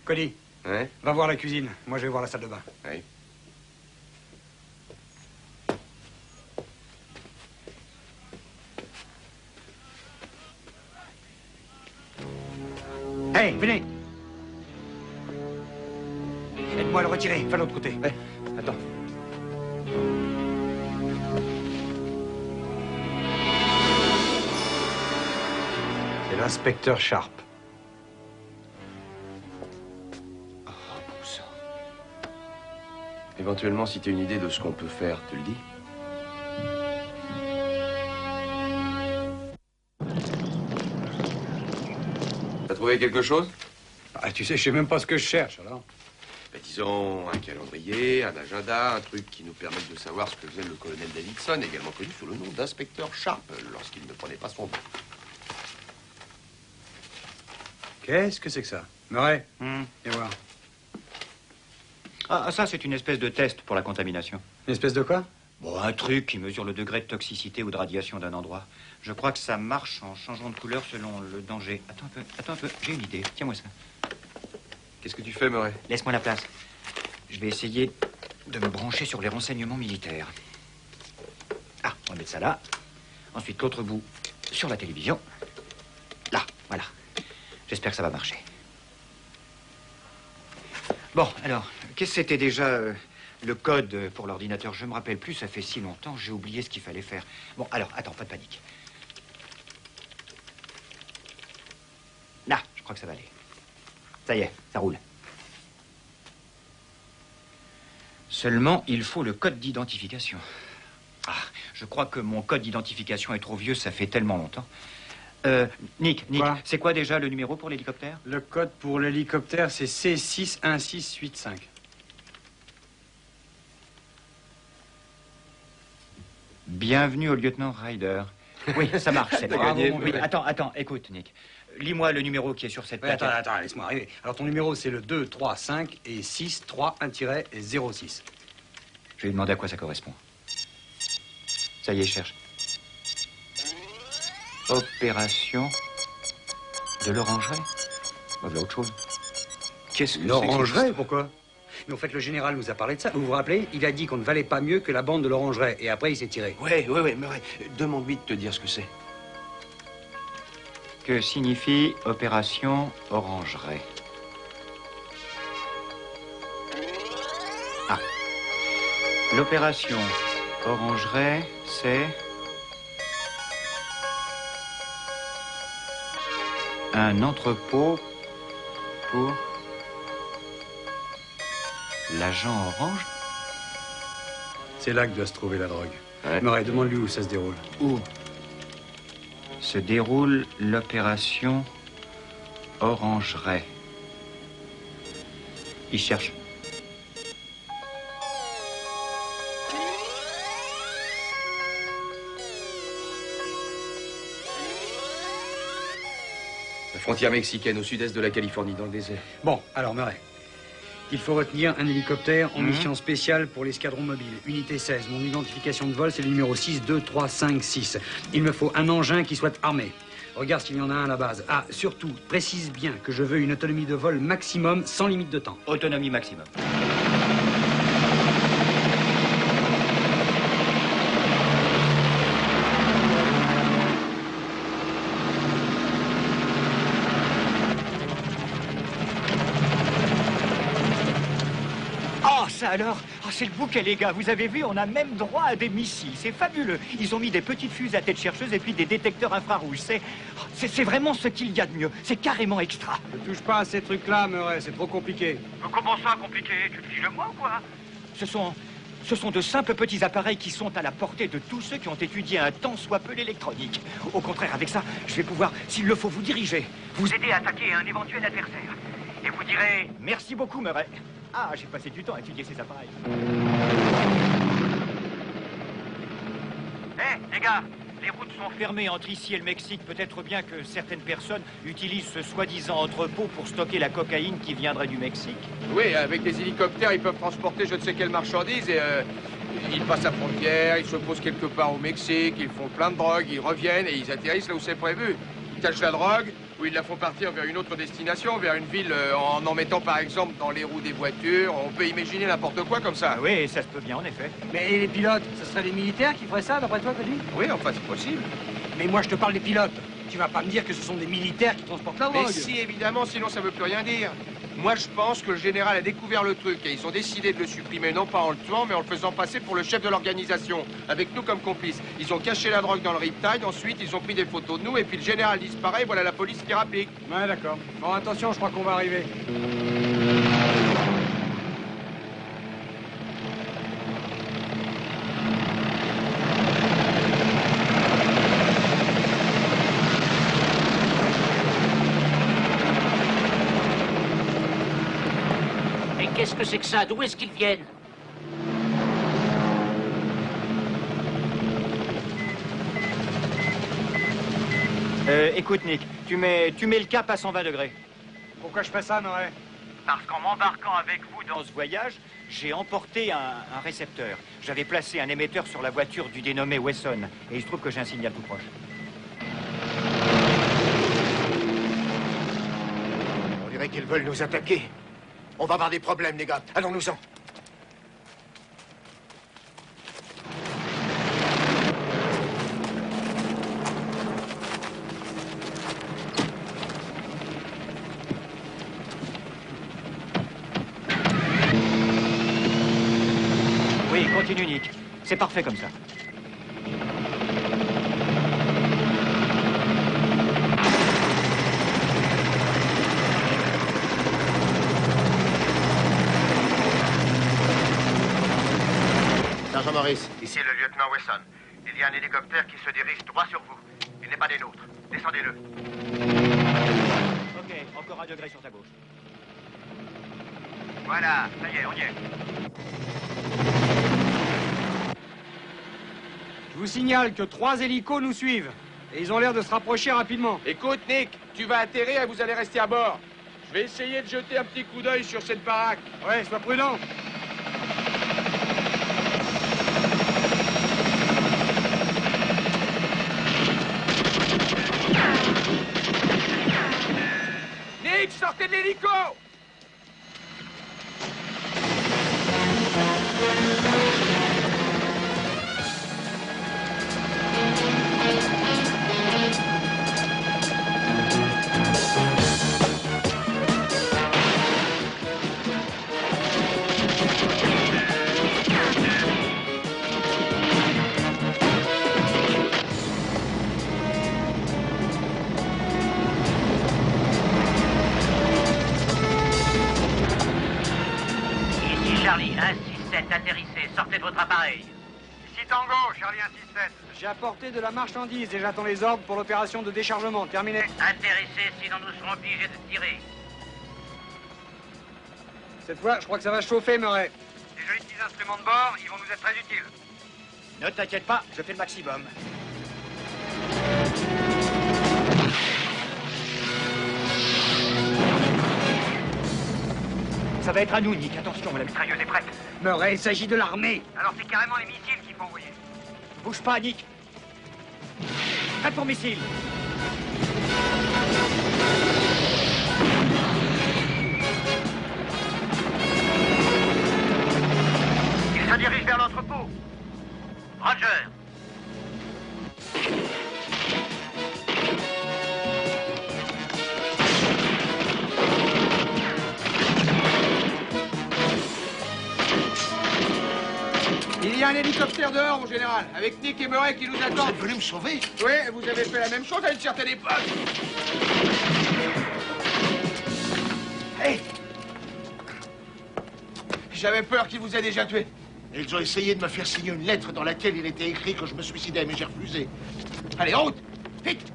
Speaker 3: Cody,
Speaker 12: Ouais.
Speaker 3: va voir la cuisine. Moi, je vais voir la salle de bain.
Speaker 12: Oui.
Speaker 3: Hey, venez. Aide-moi à le retirer. Va de l'autre côté.
Speaker 12: Ouais. Attends.
Speaker 3: C'est l'inspecteur Sharp.
Speaker 12: Éventuellement, si tu as une idée de ce qu'on peut faire, tu le dis. T'as trouvé quelque chose?
Speaker 3: Ah, tu sais, je sais même pas ce que je cherche, alors.
Speaker 12: Ben, disons, un calendrier, un agenda, un truc qui nous permette de savoir ce que faisait le colonel Davidson, également connu sous le nom d'inspecteur Sharp, lorsqu'il ne prenait pas son nom.
Speaker 3: Qu'est-ce que c'est que ça? Murray, viens voir.
Speaker 6: Ah, ça, c'est une espèce de test pour la contamination.
Speaker 3: Une espèce de quoi?
Speaker 6: Bon, un truc qui mesure le degré de toxicité ou de radiation d'un endroit. Je crois que ça marche en changeant de couleur selon le danger. Attends un peu, j'ai une idée. Tiens-moi ça.
Speaker 12: Qu'est-ce que tu fais, Murray?
Speaker 6: Laisse-moi la place. Je vais essayer de me brancher sur les renseignements militaires. Ah, on va mettre ça là. Ensuite, l'autre bout sur la télévision. Là, voilà. J'espère que ça va marcher. Bon, alors, qu'est-ce que c'était déjà le code pour l'ordinateur? Je me rappelle plus, ça fait si longtemps, j'ai oublié ce qu'il fallait faire. Bon, alors, attends, pas de panique. Là, je crois que ça va aller. Ça y est, ça roule. Seulement, il faut le code d'identification. Ah, je crois que mon code d'identification est trop vieux, ça fait tellement longtemps. Nick, c'est quoi déjà le numéro pour l'hélicoptère?
Speaker 3: Le code pour l'hélicoptère, c'est C61685.
Speaker 6: Bienvenue au lieutenant Ryder. Oui, ça marche, c'est
Speaker 3: Bravo,
Speaker 6: gagné.
Speaker 3: mon
Speaker 6: Oui,
Speaker 3: gars.
Speaker 6: attends, écoute, Nick. Lis-moi le numéro qui est sur cette plaquette.
Speaker 3: Attends, laisse-moi arriver. Alors, ton numéro, c'est le 2, 3, 5 et 6, 3, 1-06.
Speaker 6: Je vais lui demander à quoi ça correspond. Ça y est, je cherche. Opération de l'orangerie. Oh, de l'autre chose. Qu'est-ce que
Speaker 3: L'orangerie, pourquoi? Mais en fait, le général nous a parlé de ça. Vous vous rappelez? Il a dit qu'on ne valait pas mieux que la bande de l'orangerie. Et après, il s'est tiré.
Speaker 12: Ouais, Murray, demande-lui de te dire ce que c'est.
Speaker 6: Que signifie opération orangerie? Ah. L'opération orangerie, c'est un entrepôt pour l'agent orange?
Speaker 3: C'est là que doit se trouver la drogue. Ouais. Murray, demande-lui où ça se déroule.
Speaker 6: Où se déroule l'opération orangerie? Il cherche.
Speaker 12: La frontière mexicaine au sud-est de la Californie, dans le désert.
Speaker 3: Bon, alors, Murray. Il faut retenir un hélicoptère en mission spéciale pour l'escadron mobile. Unité 16. Mon identification de vol, c'est le numéro 62356. Il me faut un engin qui soit armé. Regarde s'il y en a un à la base. Ah, surtout, précise bien que je veux une autonomie de vol maximum sans limite de temps.
Speaker 6: Autonomie maximum. Alors, c'est le bouquet, les gars. Vous avez vu, on a même droit à des missiles. C'est fabuleux. Ils ont mis des petites fusées à tête chercheuse et puis des détecteurs infrarouges. C'est vraiment ce qu'il y a de mieux. C'est carrément extra.
Speaker 3: Ne touche pas à ces trucs-là, Murray. C'est trop compliqué.
Speaker 6: Comment ça, compliqué? Tu te fiches de moi ou quoi? Ce sont de simples petits appareils qui sont à la portée de tous ceux qui ont étudié un tant soit peu l'électronique. Au contraire, avec ça, je vais pouvoir, s'il le faut, vous diriger, vous aider à attaquer un éventuel adversaire. Et vous direz merci beaucoup, Murray. Ah, j'ai passé du temps à étudier ces appareils. Hé, les gars, les routes sont fermées entre ici et le Mexique. Peut-être bien que certaines personnes utilisent ce soi-disant entrepôt pour stocker la cocaïne qui viendrait du Mexique.
Speaker 2: Oui, avec des hélicoptères, ils peuvent transporter je ne sais quelle marchandise et Ils passent la frontière, ils se posent quelque part au Mexique, ils font plein de drogue, ils reviennent et ils atterrissent là où c'est prévu. Ils cachent la drogue, ou ils la font partir vers une autre destination, vers une ville, en mettant par exemple dans les roues des voitures. On peut imaginer n'importe quoi comme ça.
Speaker 6: Oui, ça se peut bien, en effet.
Speaker 3: Mais les pilotes, ce seraient les militaires qui feraient ça, d'après toi, Cody?
Speaker 2: Oui, enfin, c'est possible.
Speaker 3: Mais moi, je te parle des pilotes. Tu vas pas me dire que ce sont des militaires qui transportent la drogue.
Speaker 2: Mais si, évidemment, sinon ça veut plus rien dire. Moi, je pense que le général a découvert le truc et ils ont décidé de le supprimer, non pas en le tuant, mais en le faisant passer pour le chef de l'organisation, avec nous comme complices. Ils ont caché la drogue dans le riptide, ensuite ils ont pris des photos de nous, et puis le général disparaît, et voilà la police qui rapplique.
Speaker 3: Ouais, d'accord. Bon, attention, je crois qu'on va arriver.
Speaker 1: Qu'est-ce que c'est que ça? D'où est-ce qu'ils viennent?
Speaker 6: Écoute, Nick, tu mets le cap à 120 degrés.
Speaker 3: Pourquoi je fais ça, Murray?
Speaker 6: Parce qu'en m'embarquant avec vous dans ce voyage, j'ai emporté un récepteur. J'avais placé un émetteur sur la voiture du dénommé Wesson, et il se trouve que j'ai un signal tout proche.
Speaker 10: On dirait qu'ils veulent nous attaquer. On va avoir des problèmes, les gars. Allons-nous-en.
Speaker 6: Oui, continue, Nick. C'est parfait comme ça.
Speaker 10: Sergent Morris, ici le lieutenant Wesson. Il y a un hélicoptère qui se dirige droit sur vous. Il n'est pas des nôtres. Descendez-le.
Speaker 6: Ok, encore un degré sur ta gauche.
Speaker 10: Voilà, ça y est, on y est.
Speaker 3: Je vous signale que 3 hélicos nous suivent. Et ils ont l'air de se rapprocher rapidement.
Speaker 2: Écoute, Nick, tu vas atterrir et vous allez rester à bord. Je vais essayer de jeter un petit coup d'œil sur cette baraque.
Speaker 3: Ouais, sois prudent.
Speaker 2: Nick, sortez de l'hélico!
Speaker 1: Charlie, 167, atterrissez, sortez de votre appareil.
Speaker 10: Ici Tango, Charlie 167.
Speaker 3: J'ai apporté de la marchandise et j'attends les ordres pour l'opération de déchargement. Terminé.
Speaker 1: Atterrissez, sinon nous serons obligés de tirer.
Speaker 3: Cette fois, je crois que ça va chauffer, Murray.
Speaker 10: Les jolis petits instruments de bord, ils vont nous être très utiles.
Speaker 6: Ne t'inquiète pas, je fais le maximum. Ça va être à nous, Nick. Attention, la mitrailleuse est prête.
Speaker 3: Murray, il s'agit de l'armée.
Speaker 10: Alors c'est carrément les missiles qu'il faut envoyer.
Speaker 6: Bouge pas, Nick. Prêt pour missile.
Speaker 10: Ils se dirigent vers l'entrepôt.
Speaker 1: Roger.
Speaker 2: Il y a un hélicoptère dehors, mon général, avec Nick et Murray qui nous attendent.
Speaker 10: Vous êtes venu me sauver?
Speaker 2: Oui, vous avez fait la même chose à une certaine époque. Hey! J'avais peur qu'il vous ait déjà tué.
Speaker 10: Ils ont essayé de me faire signer une lettre dans laquelle il était écrit que je me suicidais, mais j'ai refusé.
Speaker 2: Allez, en route! Vite!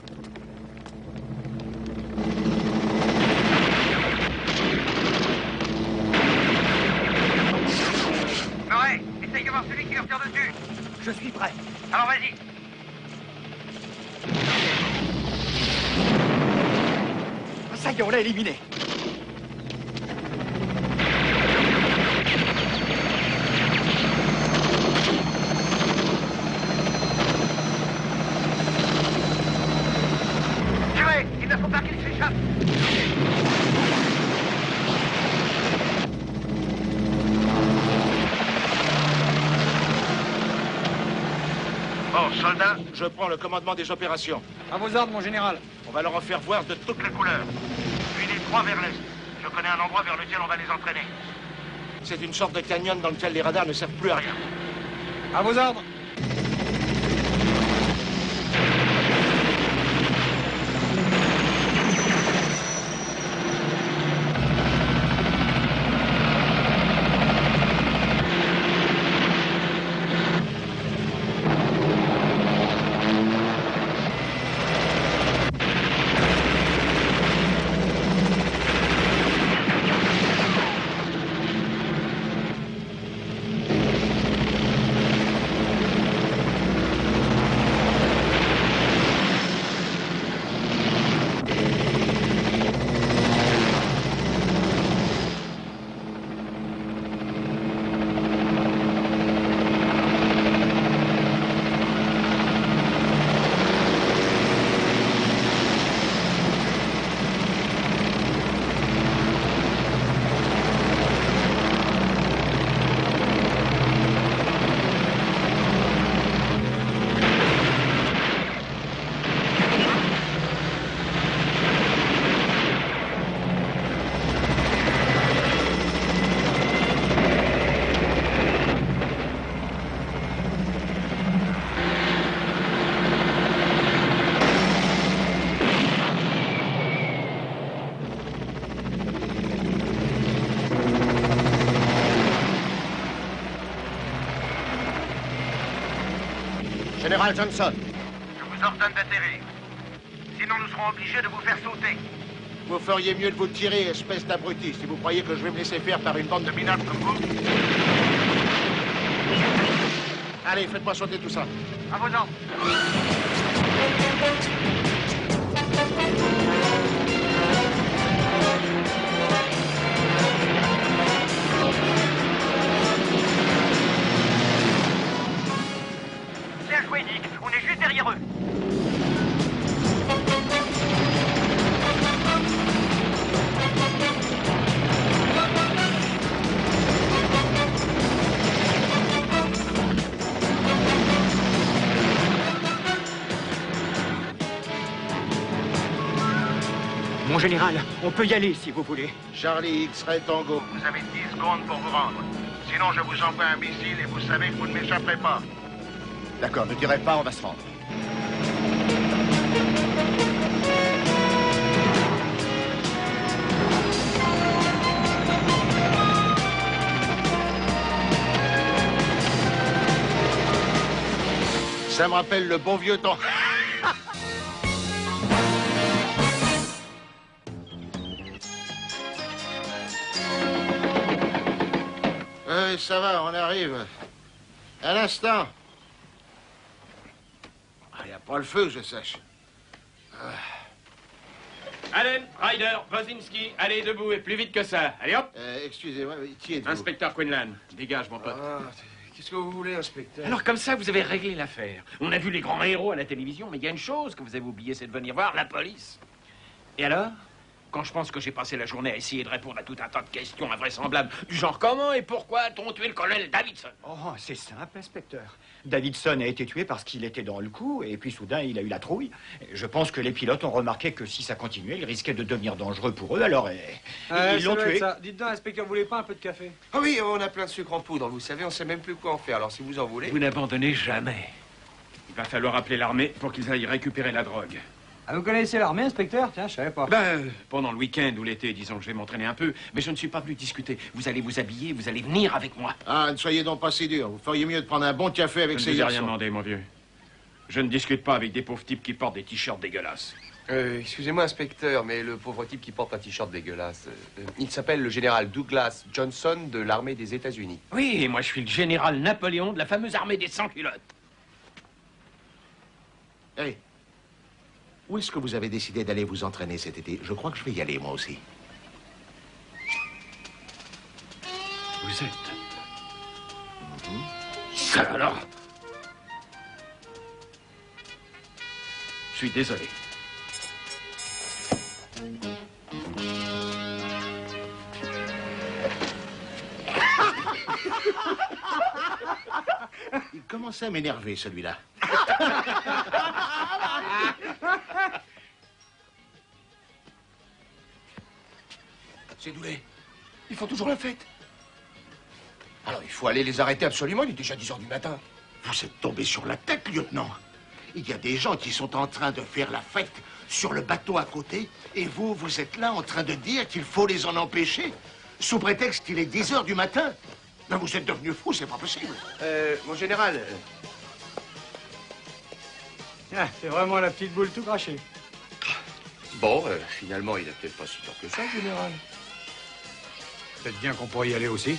Speaker 10: Murray, essaye de voir celui qui leur tire dessus.
Speaker 6: Je suis prêt.
Speaker 10: Alors vas-y.
Speaker 6: Ça y est, on l'a éliminé.
Speaker 13: Ryder, faut pas qu'il s'échappe.
Speaker 10: Bon, soldats, je prends le commandement des opérations.
Speaker 3: À vos ordres, mon général.
Speaker 10: On va leur en faire voir de toutes les couleurs. Puis les trois vers l'est. Je connais un endroit vers lequel on va les entraîner. C'est une sorte de canyon dans lequel les radars ne servent plus à rien.
Speaker 3: À vos ordres.
Speaker 10: Général Johnson.
Speaker 13: Je vous ordonne d'atterrir. Sinon, nous serons obligés de vous faire sauter.
Speaker 10: Vous feriez mieux de vous tirer, espèce d'abruti, si vous croyez que je vais me laisser faire par une bande de minables comme vous. Allez, faites-moi sauter tout ça.
Speaker 13: À vos ordres. Bien joué, Nick. On est juste derrière eux.
Speaker 6: Mon général, on peut y aller si vous voulez.
Speaker 10: Charlie X-Ray Tango.
Speaker 13: Vous avez 10 secondes pour vous rendre. Sinon, je vous envoie un missile et vous savez que vous ne m'échapperez pas.
Speaker 10: D'accord, ne tirez pas, on va se rendre. Ça me rappelle le bon vieux temps. Ça va, on arrive. À l'instant. Il n'y a pas le feu, que je sache.
Speaker 11: Allen, Ryder, Wozinski, allez debout et plus vite que ça. Allez hop.
Speaker 10: Excusez-moi, qui êtes-vous?
Speaker 11: Inspecteur Quinlan, dégage mon pote.
Speaker 2: Qu'est-ce que vous voulez, inspecteur?
Speaker 11: Alors comme ça, vous avez réglé l'affaire. On a vu les grands héros à la télévision, mais il y a une chose que vous avez oublié, c'est de venir voir la police. Et alors? Quand je pense que j'ai passé la journée à essayer de répondre à tout un tas de questions invraisemblables, du genre comment et pourquoi a-t-on tué le colonel Davidson?
Speaker 6: Oh, c'est simple, inspecteur. Davidson a été tué parce qu'il était dans le coup, et puis soudain, il a eu la trouille. Je pense que les pilotes ont remarqué que si ça continuait, il risquait de devenir dangereux pour eux, alors ils l'ont tué.
Speaker 3: Dites donc, inspecteur, vous voulez pas un peu de café?
Speaker 2: Ah oui, on a plein de sucre en poudre, vous savez, on sait même plus quoi en faire, alors si vous en voulez...
Speaker 11: Vous n'abandonnez jamais. Il va falloir appeler l'armée pour qu'ils aillent récupérer la drogue.
Speaker 3: Ah, vous connaissez l'armée, inspecteur? Tiens, je savais pas.
Speaker 11: Pendant le week-end ou l'été, disons que je vais m'entraîner un peu, mais je ne suis pas venu discuter. Vous allez vous habiller, vous allez venir avec moi.
Speaker 10: Ah, ne soyez donc pas si dur. Vous feriez mieux de prendre un bon café avec ces
Speaker 11: garçons. Je ne vous ai
Speaker 10: garçons.
Speaker 11: rien demandé, mon vieux. Je ne discute pas avec des pauvres types qui portent des t-shirts dégueulasses.
Speaker 2: Excusez-moi, inspecteur, mais le pauvre type qui porte un t-shirt dégueulasse, il s'appelle le général Douglas Johnson de l'armée des États-Unis.
Speaker 11: Oui, et moi je suis le général Napoléon de la fameuse armée des sans-culottes.
Speaker 10: Hey, où est-ce que vous avez décidé d'aller vous entraîner cet été? Je crois que je vais y aller, moi aussi.
Speaker 11: Vous êtes... Ça alors? Je suis désolé.
Speaker 10: Il commençait à m'énerver, celui-là.
Speaker 2: C'est Doulet. Ils font toujours la fête. Alors, il faut aller les arrêter absolument. Il est déjà 10 h du matin.
Speaker 10: Vous êtes tombé sur la tête, lieutenant. Il y a des gens qui sont en train de faire la fête sur le bateau à côté, et vous, vous êtes là en train de dire qu'il faut les en empêcher, sous prétexte qu'il est 10 h du matin. Ben, vous êtes devenu fou, c'est pas possible.
Speaker 12: Mon général...
Speaker 3: Ah, c'est vraiment la petite boule tout crachée.
Speaker 12: Bon, finalement, il n'a peut-être pas si tort que ça, général.
Speaker 3: Peut-être bien qu'on pourrait y aller aussi.